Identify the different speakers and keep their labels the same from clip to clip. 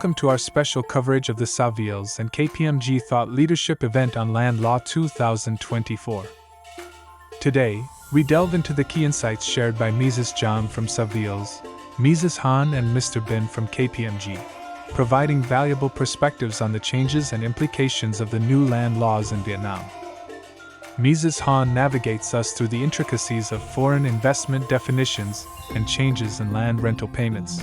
Speaker 1: Welcome to our special coverage of the Savills and KPMG Thought Leadership Event on Land Law 2024. Today, we delve into the key insights shared by Mrs. Giang from Savills, Mrs. Han and Mr. Binh from KPMG, providing valuable perspectives on the changes and implications of the new land laws in Vietnam. Mrs. Han navigates us through the intricacies of foreign investment definitions and changes in land rental payments.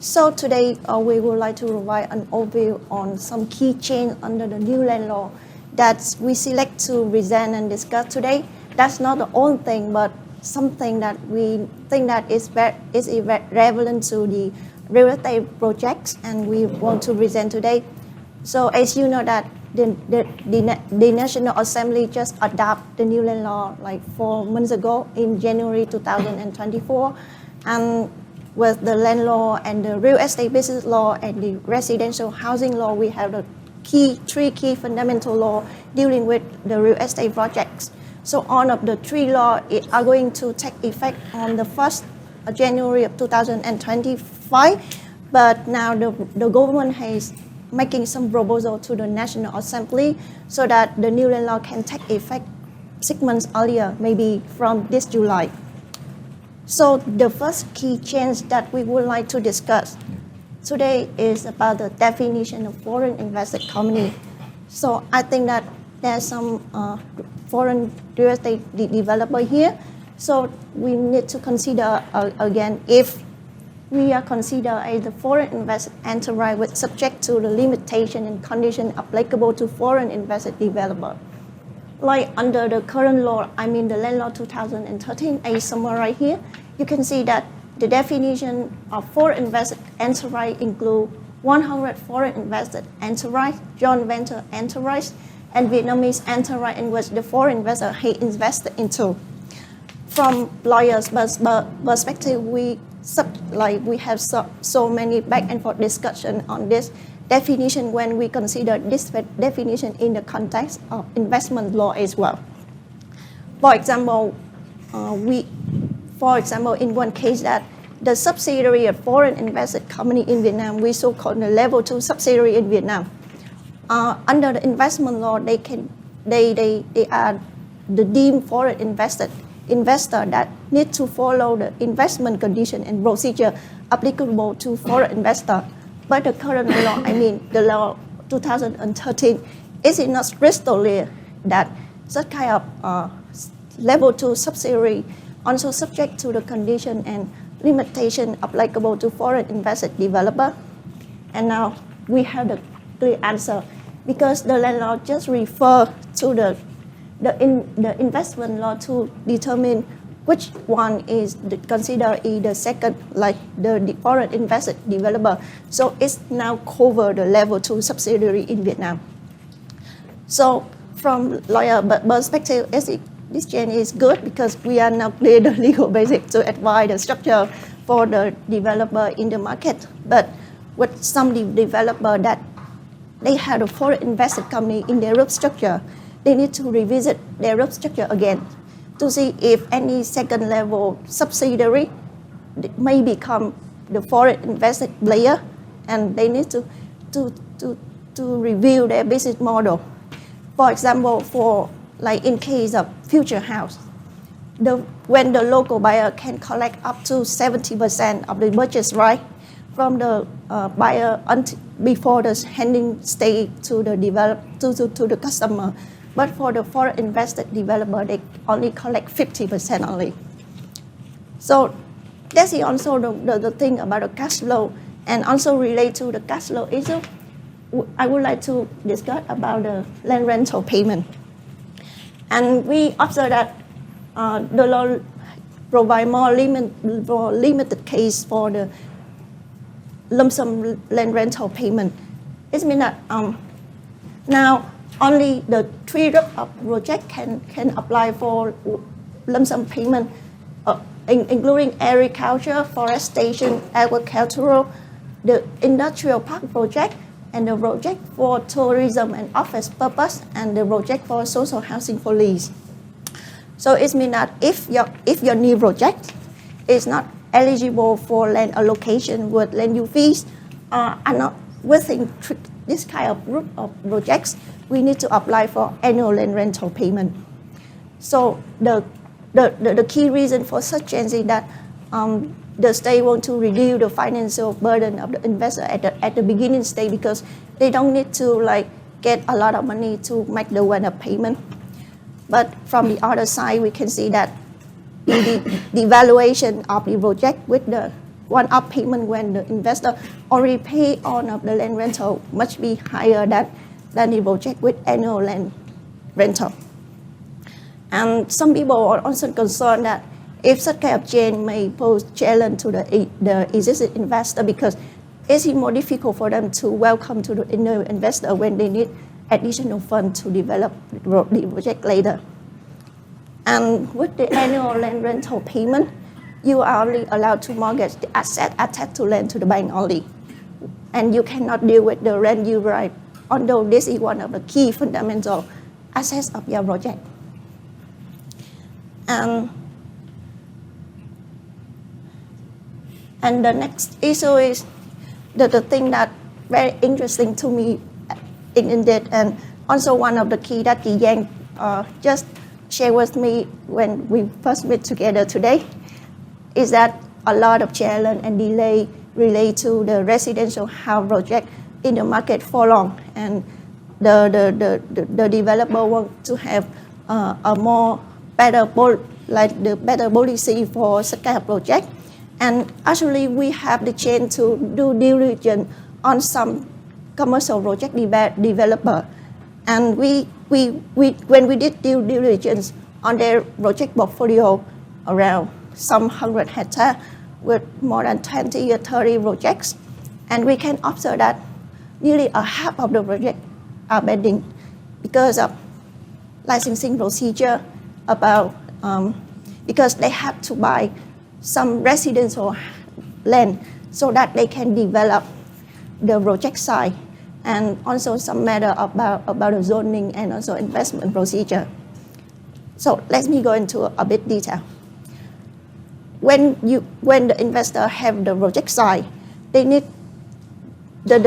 Speaker 2: So today we would like to provide an overview on some key change under the new land law that we select to present and discuss today. That's not the only thing, but something that we think that is relevant to the real estate projects, and we want to present today. So as you know that the National Assembly just adopted the new land law like 4 months ago in January 2024, and with the land law and the real estate business law and the residential housing law, we have the three key fundamental law dealing with the real estate projects. So all of the three laws are going to take effect on the 1st of January of 2025. But now the government is making some proposal to the National Assembly so that the new land law can take effect 6 months earlier, maybe from this July. So the first key change that we would like to discuss today is about the definition of foreign invested company. So I think that there's some foreign real estate developer here. So we need to consider again if we are considered as the foreign invested enterprise with subject to the limitation and condition applicable to foreign invested developer. Like under the current law, I mean the Land Law 2013, I summarize here, you can see that the definition of foreign invested enterprise include 100 foreign invested enterprise, joint venture enterprise, and Vietnamese enterprise in which the foreign investor has invested into. From lawyers' perspective, we have so many back and forth discussion on this definition when we consider this definition in the context of investment law as well. For example, in one case that the subsidiary of foreign invested company in Vietnam, we so-called the level 2 subsidiary in Vietnam. Under the investment law, they are the deemed foreign investor that need to follow the investment condition and procedure applicable to foreign investor. But the current law, I mean the law 2013, is not crystal clear that such kind of level 2 subsidiary also subject to the condition and limitation applicable to foreign invested developer. And now we have the clear answer because the land law just refer to the investment law to determine which one is considered the second, like the foreign invested developer. So it's now cover the level 2 subsidiary in Vietnam. So from lawyer perspective, this change is good because we are now clear the legal basic to advise the structure for the developer in the market. But with some developer that they have a foreign invested company in their group structure, they need to revisit their group structure again to see if any second level subsidiary may become the foreign invested player, and they need to review their business model. For example, for like in case of future house, when the local buyer can collect up to 70% of the purchase right from the buyer before the handing stage to the customer. But for the foreign invested developer, they only collect 50% only. So that's also the thing about the cash flow, and also relate to the cash flow issue. I would like to discuss about the land rental payment. And we observe that the law provide more limited case for the lump sum land rental payment. It means that now only the 3 group of project can apply for lump sum payment, including agriculture, forestation, agricultural, the industrial park project, and the project for tourism and office purpose, and the project for social housing for lease. So it means that if your new project is not eligible for land allocation with land use fees are not within this kind of group of projects, we need to apply for annual land rental payment. So the key reason for such change is that the state want to reduce the financial burden of the investor at the beginning stage, because they don't need to get a lot of money to make the one-up payment. But from the other side, we can see that the valuation of the project with the one-up payment when the investor already pay on of the land rental must be higher than the project with annual land rental. And some people are also concerned that if such kind of change may pose challenge to the existing investor, because it's more difficult for them to welcome to the new investor when they need additional funds to develop the project later. And with the annual land rental payment, you are only allowed to mortgage the asset attached to land to the bank only. And you cannot deal with the rent you right, although this is one of the key fundamental assets of your project. And the next issue is the thing that very interesting to me in that, and also one of the key that Giang just shared with me when we first met together today, is that a lot of challenge and delay relate to the residential house project in the market for long, and the developer want to have a more better policy for such kind of project. And actually, we have the chance to do due diligence on some commercial project developer. And when we did due diligence on their project portfolio around some 100 hectares with more than 20 or 30 projects, and we can observe that nearly a half of the project are pending because of licensing procedure, because they have to buy some residential land so that they can develop the project site, and also some matter about the zoning and also investment procedure. So let me go into a bit detail. When the investor have the project site, they need the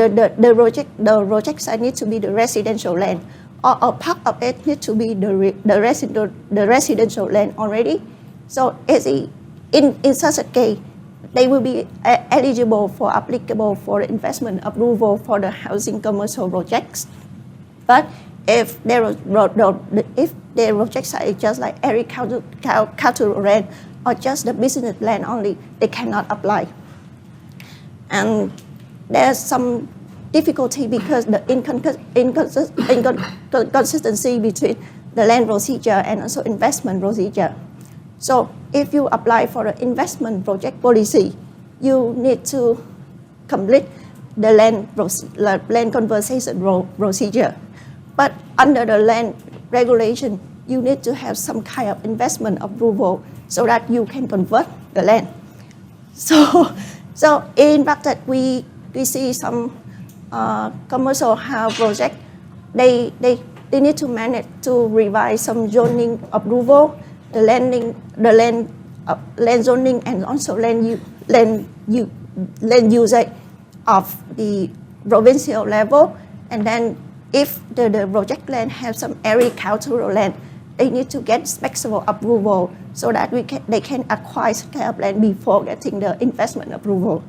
Speaker 2: project site needs to be the residential land, or a part of it needs to be the residential land already. So in such a case, they will be eligible for applicable for investment approval for the housing commercial projects. But if their project site is just like agricultural land or just the business land only, they cannot apply. And there's some difficulty because the inconsistency between the land procedure and also investment procedure. So if you apply for an investment project policy, you need to complete the land conversation procedure. But under the land regulation, you need to have some kind of investment approval so that you can convert the land. So in fact that we see some commercial house project, they need to manage to revise some zoning approval, the land zoning, and also land usage of the provincial level. And then if the project land has some agricultural land, they need to get special approval so that they can acquire such kind of land before getting the investment approval.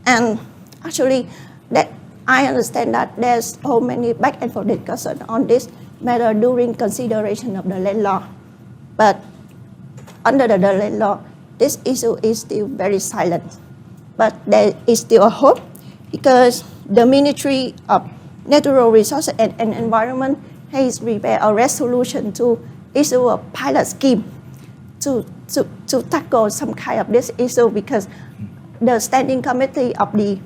Speaker 2: And actually, that I understand that there's so many back and forth discussion on this matter during consideration of the land law. But under the land law, this issue is still very silent. But there is still a hope, because the Ministry of Natural Resources and Environment has prepared a resolution to issue a pilot scheme to tackle some kind of this issue, because the standing committee of the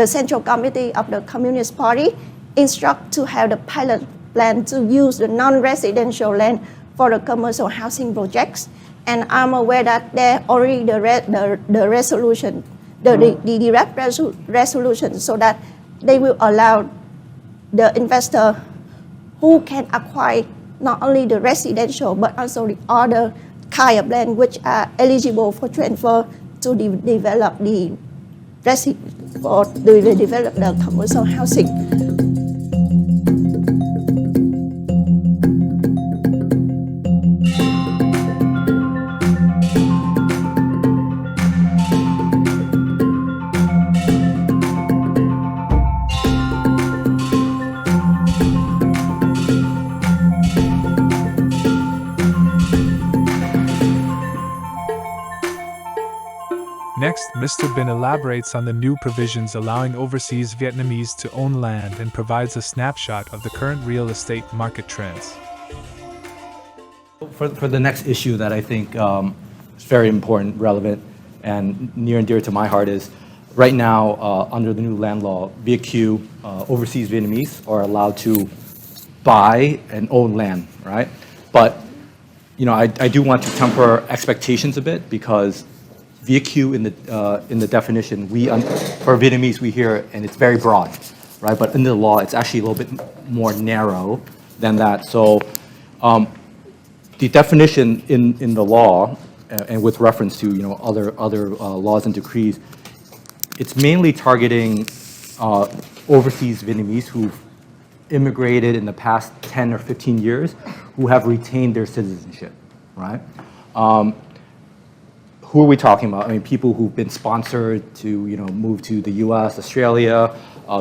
Speaker 2: Central Committee of the Communist Party instruct to have the pilot plan to use the non-residential land for the commercial housing projects. And I'm aware that there already the resolution, the draft resolution, so that they will allow the investor who can acquire not only the residential, but also the other kind of land which are eligible for transfer to develop the or develop the commercial housing.
Speaker 1: Next, Mr. Binh elaborates on the new provisions allowing overseas Vietnamese to own land and provides a snapshot of the current real estate market trends.
Speaker 3: For the next issue that I think is very important, relevant, and near and dear to my heart is, right now, under the new land law, VQ, overseas Vietnamese are allowed to buy and own land, right? But, I do want to temper expectations a bit, because VQ in the definition, for Vietnamese we hear, and it's very broad, right? But in the law, it's actually a little bit more narrow than that. So the definition in the law, and with reference to other laws and decrees, it's mainly targeting overseas Vietnamese who've immigrated in the past 10 or 15 years, who have retained their citizenship, right? Who are we talking about? I mean, people who've been sponsored to, move to the U.S., Australia,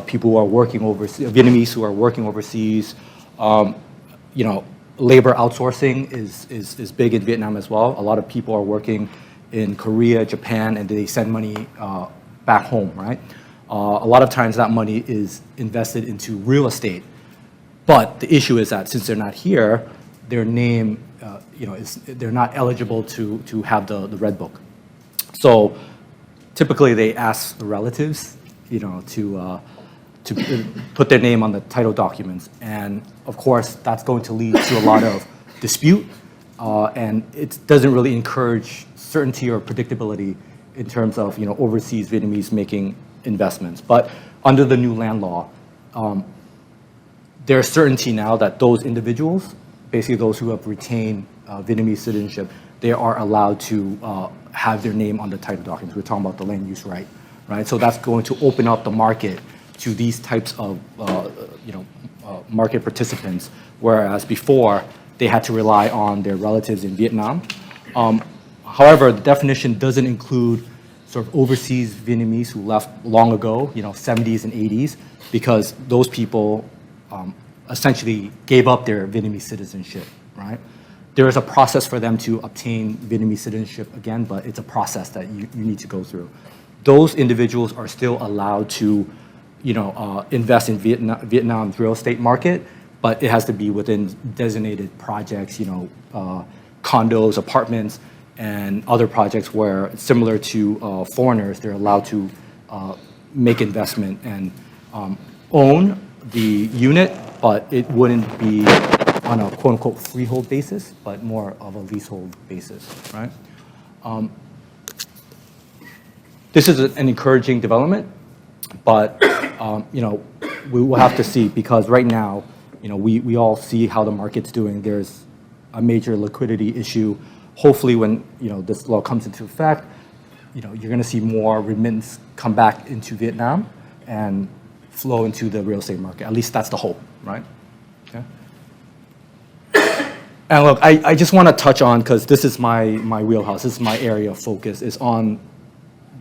Speaker 3: people who are working overseas, Vietnamese who are working overseas. Labor outsourcing is big in Vietnam as well. A lot of people are working in Korea, Japan, and they send money back home, right? A lot of times that money is invested into real estate. But the issue is that since they're not here, their name, they're not eligible to have the red book. So typically they ask the relatives, to put their name on the title documents, and of course that's going to lead to a lot of dispute, and it doesn't really encourage certainty or predictability in terms of overseas Vietnamese making investments. But under the new land law, there's certainty now that those individuals, basically those who have retained Vietnamese citizenship, they are allowed to have their name on the title documents. We're talking about the land use right? So that's going to open up the market to these types of market participants, whereas before they had to rely on their relatives in Vietnam. However, the definition doesn't include sort of overseas Vietnamese who left long ago, 70s and 80s, because those people essentially gave up their Vietnamese citizenship, right? There is a process for them to obtain Vietnamese citizenship again, but it's a process that you need to go through. Those individuals are still allowed to, invest in Vietnam's real estate market, but it has to be within designated projects, condos, apartments, and other projects where, similar to foreigners, they're allowed to make investment and own the unit, but it wouldn't be on a quote-unquote freehold basis, but more of a leasehold basis, right? This is an encouraging development, but we will have to see, because right now, we all see how the market's doing. There's a major liquidity issue. Hopefully, when this law comes into effect, you're going to see more remittance come back into Vietnam and flow into the real estate market. At least that's the hope, right? Okay. And look, I just want to touch on, because this is my wheelhouse, this is my area of focus, is on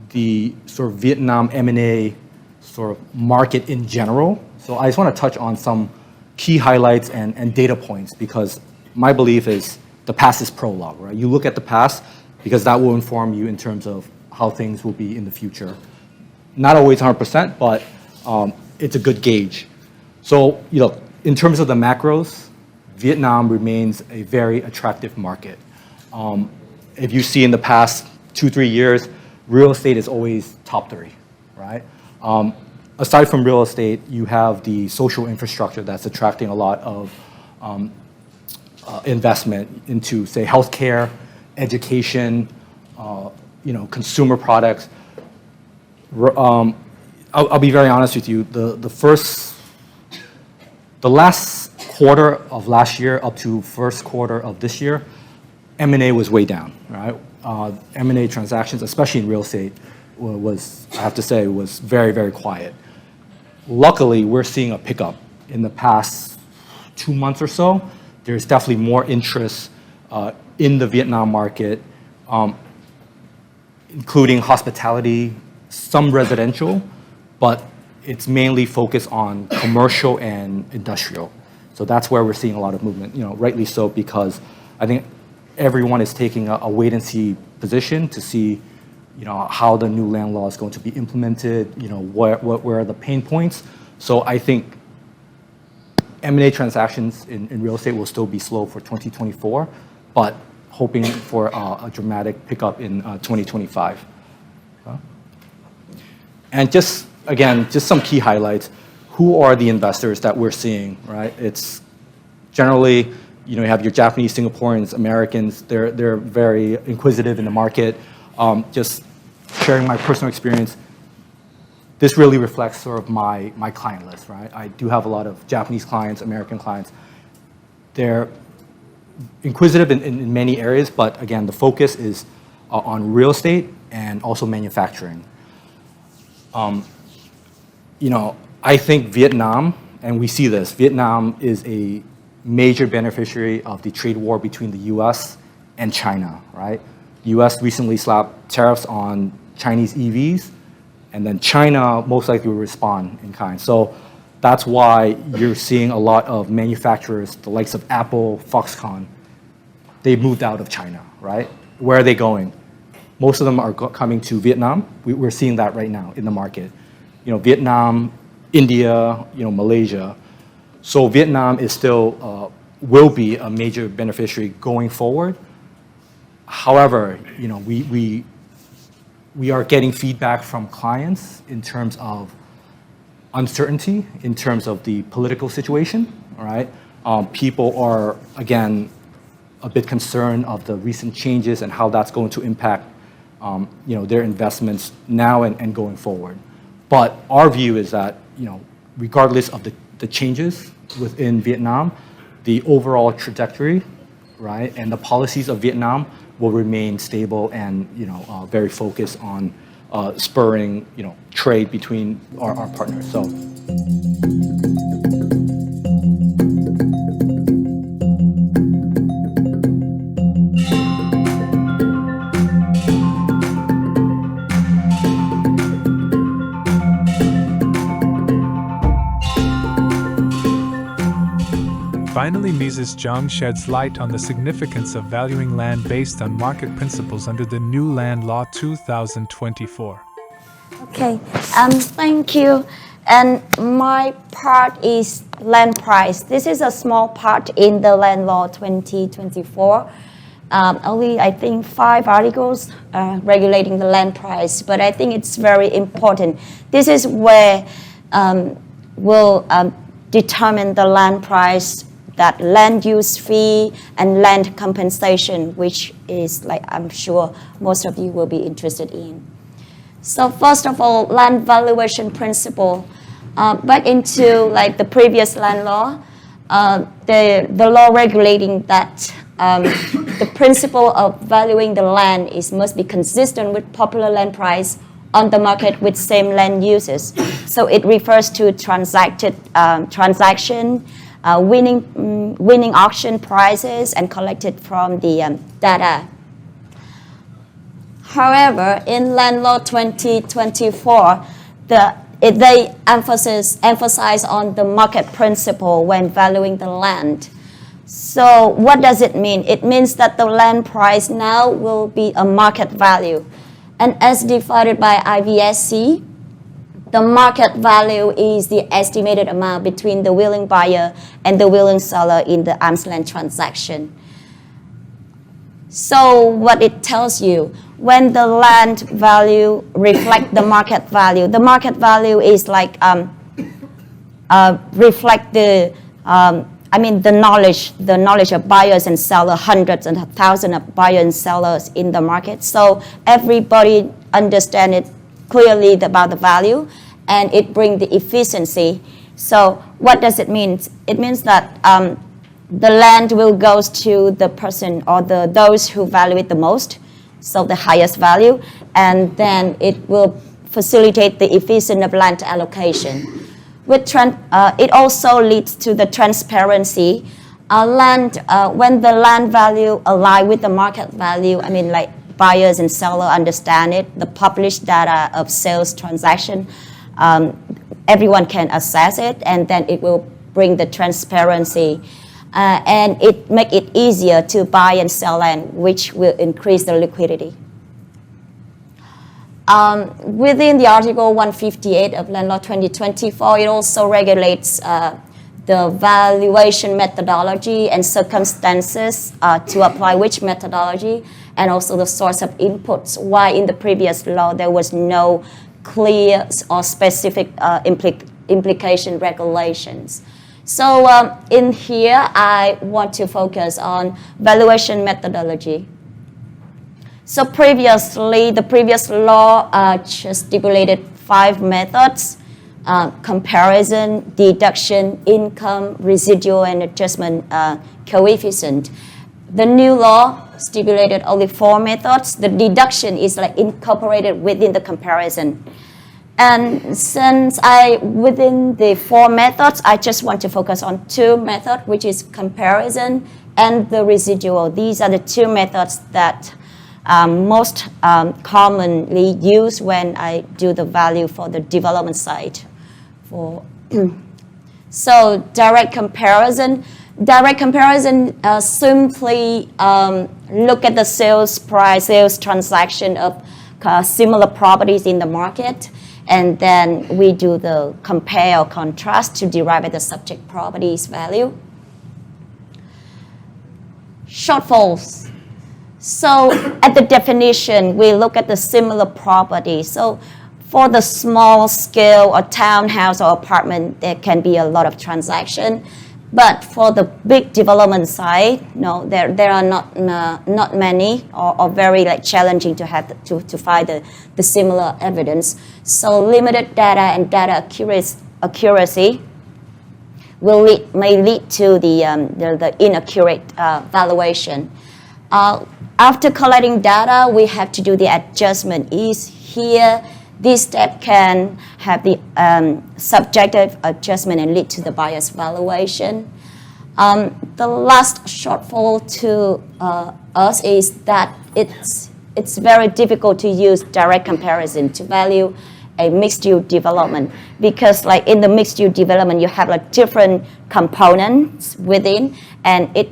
Speaker 3: the sort of Vietnam M&A sort of market in general. So I just want to touch on some key highlights and data points, because my belief is the past is prologue, right? You look at the past, because that will inform you in terms of how things will be in the future. Not always 100%, but it's a good gauge. So, in terms of the macros, Vietnam remains a very attractive market. If you see in the past 2-3 years, real estate is always top 3, right? Aside from real estate, you have the social infrastructure that's attracting a lot of investment into, say, healthcare, education, consumer products. I'll be very honest with you. The last quarter of last year up to first quarter of this year, M&A was way down, right? M&A transactions, especially in real estate, was, I have to say, was very, very quiet. Luckily, we're seeing a pickup in the past 2 months or so. There's definitely more interest in the Vietnam market, including hospitality, some residential, but it's mainly focused on commercial and industrial. So that's where we're seeing a lot of movement, rightly so, because I think everyone is taking a wait-and-see position to see, how the new land law is going to be implemented, where are the pain points. So I think M&A transactions in real estate will still be slow for 2024, but hoping for a dramatic pickup in 2025. And just some key highlights. Who are the investors that we're seeing, right? It's generally, you have your Japanese, Singaporeans, Americans. They're very inquisitive in the market. Just sharing my personal experience, this really reflects sort of my client list, right? I do have a lot of Japanese clients, American clients. They're inquisitive in many areas, but again, the focus is on real estate and also manufacturing. I think Vietnam, and we see this, Vietnam is a major beneficiary of the trade war between the US and China, right? The US recently slapped tariffs on Chinese EVs, and then China most likely will respond in kind. So that's why you're seeing a lot of manufacturers, the likes of Apple, Foxconn, they moved out of China, right? Where are they going? Most of them are coming to Vietnam. We're seeing that right now in the market. Vietnam, India, Malaysia. So Vietnam is still, will be a major beneficiary going forward. However, we are getting feedback from clients in terms of uncertainty, in terms of the political situation, all right? People are, again, a bit concerned of the recent changes and how that's going to impact their investments now and going forward. But our view is that, regardless of the changes within Vietnam, the overall trajectory, right, and the policies of Vietnam will remain stable and, very focused on spurring, trade between our partners. So.
Speaker 1: Finally, Mrs. Giang sheds light on the significance of valuing land based on market principles under the new Land Law 2024.
Speaker 2: Okay, thank you. And my part is land price. This is a small part in the Land Law 2024. Only, I think, 5 articles regulating the land price, but I think it's very important. This is where we'll determine the land price, that land use fee and land compensation, which is, like, I'm sure most of you will be interested in. So first of all, land valuation principle. Back into, like, the previous land law, the law regulating that the principle of valuing the land must be consistent with popular land price on the market with same land uses. So it refers to transaction, winning auction prices and collected from the data. However, in Land Law 2024, they emphasize on the market principle when valuing the land. So what does it mean? It means that the land price now will be a market value. And as defined by IVSC, the market value is the estimated amount between the willing buyer and the willing seller in the arm's length transaction. So what it tells you, when the land value reflects the market value is like reflect the knowledge of buyers and sellers, hundreds and thousands of buyers and sellers in the market. So everybody understands it clearly about the value, and it brings the efficiency
Speaker 4: So what does it mean? It means that the land will go to the person or those who value it the most, so the highest value, and then it will facilitate the efficient of land allocation. It also leads to the transparency. When the land value align with the market value, I mean like buyers and seller understand it, the published data of sales transaction, everyone can access it, and then it will bring the transparency. And it make it easier to buy and sell land, which will increase the liquidity. Within the Article 158 of Land Law 2024, it also regulates the valuation methodology and circumstances to apply which methodology, and also the source of inputs. Why in the previous law there was no clear or specific implication regulations. So in here, I want to focus on valuation methodology. So previously, the previous law just stipulated 5 methods: comparison, deduction, income, residual, and adjustment coefficient. The new law stipulated only 4 methods. The deduction is like incorporated within the comparison. And since within the 4 methods, I just want to focus on 2 methods, which is comparison and the residual. These are the 2 methods that most commonly used when I do the value for the development site. So direct comparison. Direct comparison simply look at the sales price, sales transaction of similar properties in the market, and then we do the compare or contrast to derive the subject property's value. Shortfalls. So at the definition, we look at the similar property. So for the small scale or townhouse or apartment, there can be a lot of transaction. But for the big development side, no, there are not many, or very like challenging to have to find the similar evidence. So limited data and data accuracy may lead to the inaccurate valuation. After collecting data, we have to do the adjustment. This step can have the subjective adjustment and lead to the bias valuation. The last shortfall to us is that it's very difficult to use direct comparison to value a mixed-use development, because like in the mixed-use development, you have like different components within, and it's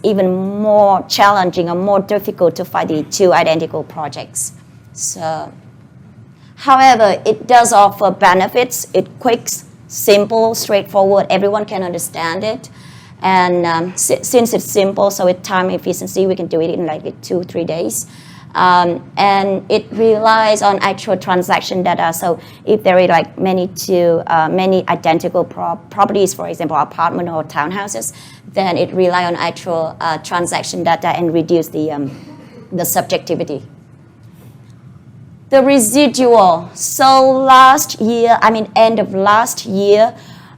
Speaker 4: even more challenging or more difficult to find the 2 identical projects. So, however, it does offer benefits. It's quick, simple, straightforward. Everyone can understand it. And since it's simple, so with time efficiency, we can do it in like 2-3 days. And it relies on actual transaction data. So if there are like many identical properties, for example, apartment or townhouses, then it relies on actual transaction data and reduce the subjectivity. The residual. So end of last year,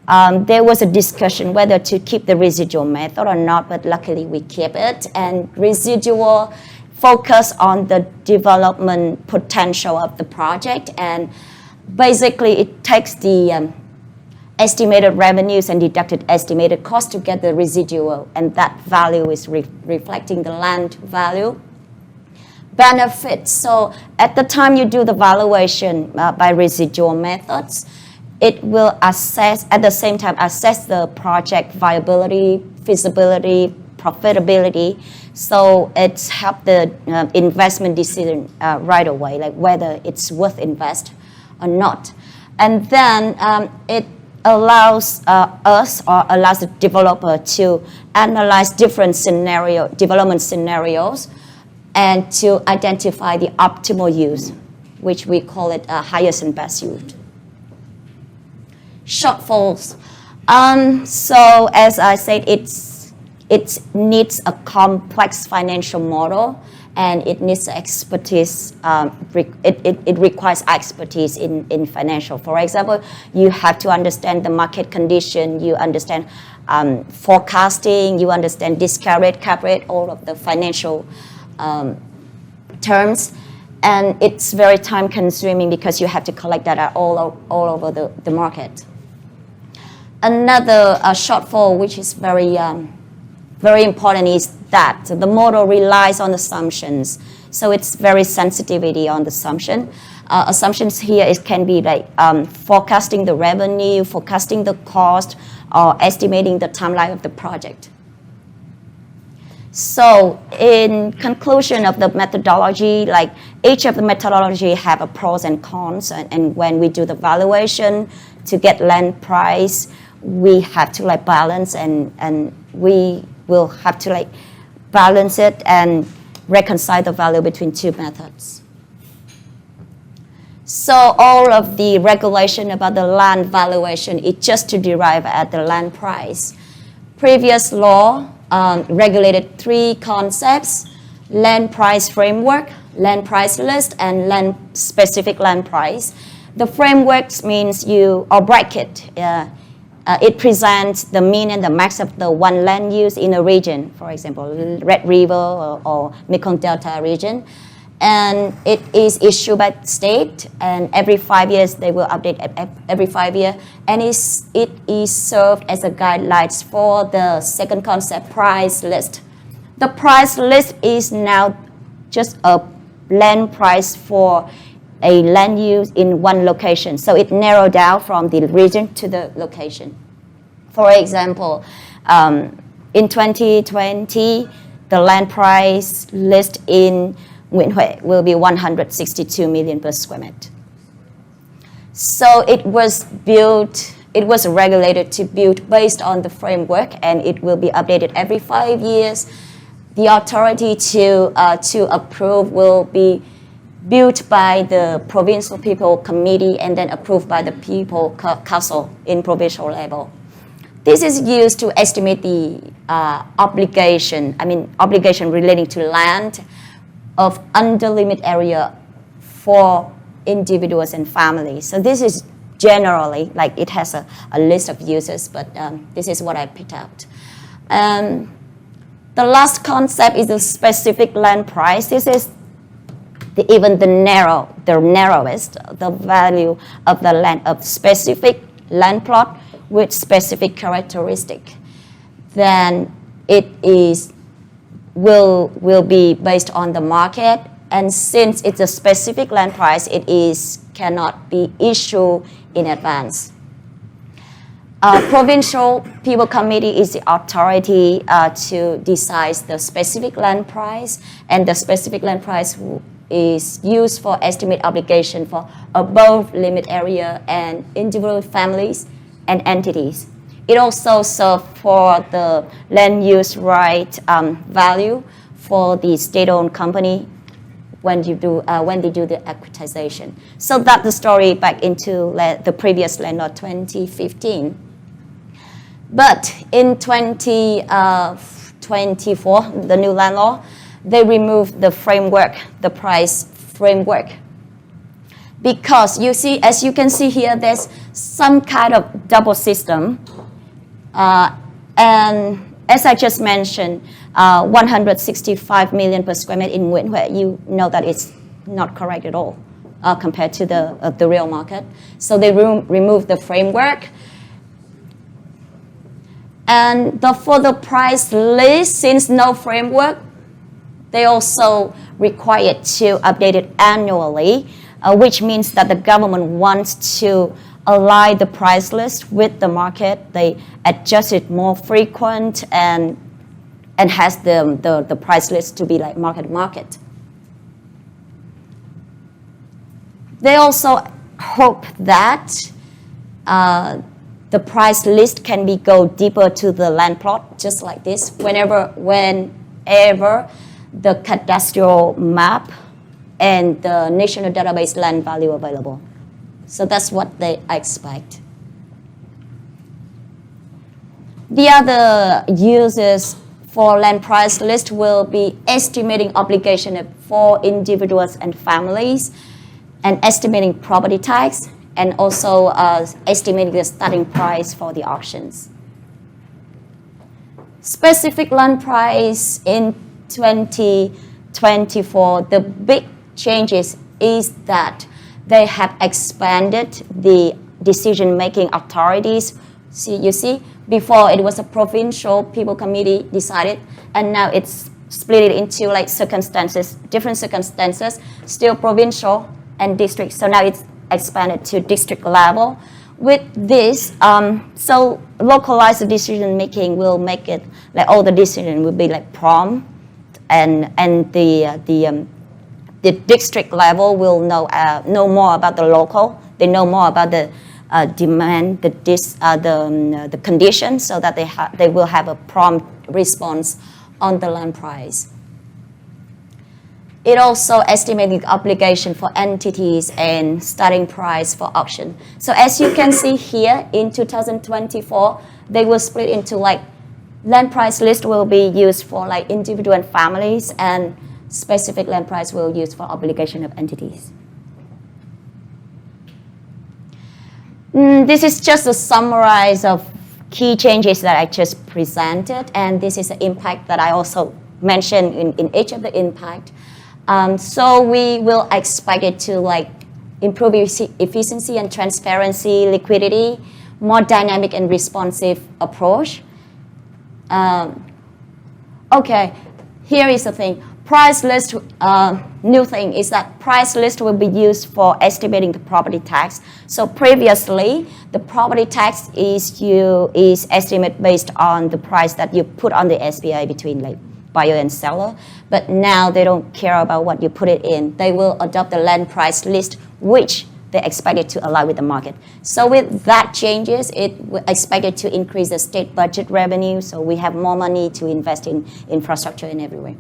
Speaker 4: there was a discussion whether to keep the residual method or not, but luckily we kept it. And residual focus on the development potential of the project, and basically it takes the estimated revenues and deducted estimated cost to get the residual, and that value is reflecting the land value. Benefits. So at the time you do the valuation by residual methods, it will at the same time assess the project viability, feasibility, profitability. So it's help the investment decision right away, like whether it's worth invest or not. And then it allows allows the developer to analyze different development scenarios, and to identify the optimal use, which we call it highest and best use. Shortfalls. So as I said, it needs a complex financial model, and it needs expertise. It requires expertise in financial. For example, you have to understand the market condition, you understand forecasting, you understand discount rate, cap rate, all of the financial terms. And it's very time consuming because you have to collect data all over the market. Another shortfall, which is very important, is that the model relies on assumptions. So it's very sensitivity on the assumption. Assumptions here, it can be like forecasting the revenue, forecasting the cost, or estimating the timeline of the project. So in conclusion of the methodology, like each of the methodology have a pros and cons, and when we do the valuation to get land price, we have to like balance and we will have to like balance it and reconcile the value between two methods. So all of the regulation about the land valuation is just to derive at the land price. Previous law regulated three concepts: land price framework, land price list, and land specific land price. The framework means or bracket. It presents the mean and the max of the one land use in a region, for example, Red River or Mekong Delta region. And it is issued by state, and every 5 years they will update every 5 years. And it is served as a guidelines for the second concept, price list. The price list is now just a land price for a land use in one location. So it narrowed down from the region to the location. For example, in 2020, the land price list in Huynh will be 162 million per square meter. So it was regulated to build based on the framework, and it will be updated every 5 years. The authority to approve will be built by the provincial people committee and then approved by the people council in provincial level. This is used to estimate the obligation relating to land of under limit area for individuals and families. So this is generally, like it has a list of uses, but this is what I picked out. The last concept is the specific land price. This is the narrowest, the value of the land of specific land plot with specific characteristic. Then it will be based on the market, and since it's a specific land price, cannot be issued in advance. Provincial People Committee is the authority to decide the specific land price, and the specific land price is used for estimate obligation for above limit area and individual families and entities. It also serves for the land use right value for the state-owned company when they do the equitization. So that's the story back into the previous land law 2015. But in 2024, the new land law, they removed the framework, the price framework. Because you see, as you can see here, there's some kind of double system. And as I just mentioned, 165 million per square meter in Huynh, you know that it's not correct at all compared to the real market. So they removed the framework. And for the price list, since no framework, they also required to update it annually, which means that the government wants to align the price list with the market. They adjust it more frequent and has the price list to be like market. They also hope that the price list can go deeper to the land plot, just like this, whenever the cadastral map and the national database land value available. So that's what they expect. The other uses for land price list will be estimating obligation for individuals and families, and estimating property tax, and also estimating the starting price for the auctions. Specific land price in 2024, the big changes is that they have expanded the decision-making authorities. You see, before it was a provincial people committee decided, and now it's split it into like circumstances, different circumstances, still provincial and district. So now it's expanded to district level. With this, so localized decision-making will make it like all the decision will be like prompt, and the district level will know more about the local. They know more about the demand, the conditions, so that they will have a prompt response on the land price. It also estimated obligation for entities and starting price for auction. So as you can see here, in 2024, they will split into like land price list will be used for like individual and families, and specific land price will use for obligation of entities. This is just a summary of key changes that I just presented, and this is the impact that I also mentioned in each of the impact. So we will expect it to like improve efficiency and transparency, liquidity, more dynamic and responsive approach. Okay, here is the thing. Price list, new thing is that price list will be used for estimating the property tax. So previously, the property tax is estimated based on the price that you put on the SPA between like buyer and seller. But now they don't care about what you put it in. They will adopt the land price list, which they expected to align with the market. So with that changes, it expected to increase the state budget revenue. So we have more money to invest in infrastructure in every way.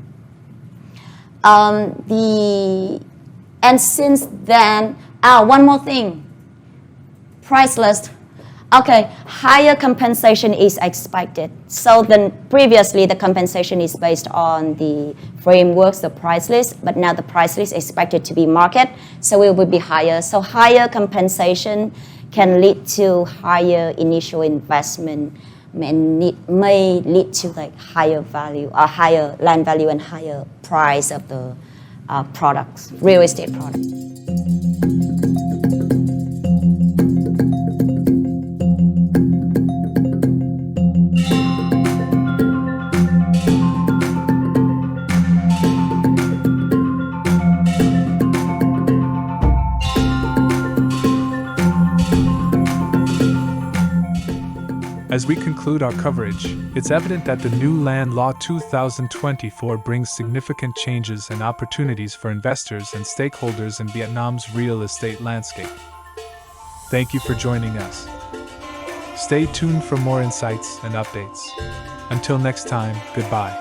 Speaker 4: And since then, one more thing, price list. Okay, higher compensation is expected. So then previously the compensation is based on the frameworks, the price list, but now the price list is expected to be market, so it will be higher. So higher compensation can lead to higher initial investment, and may lead to like higher value, or higher land value and higher price of the products, real estate products.
Speaker 1: As we conclude our coverage, it's evident that the new Land Law 2024 brings significant changes and opportunities for investors and stakeholders in Vietnam's real estate landscape. Thank you for joining us. Stay tuned for more insights and updates. Until next time, goodbye.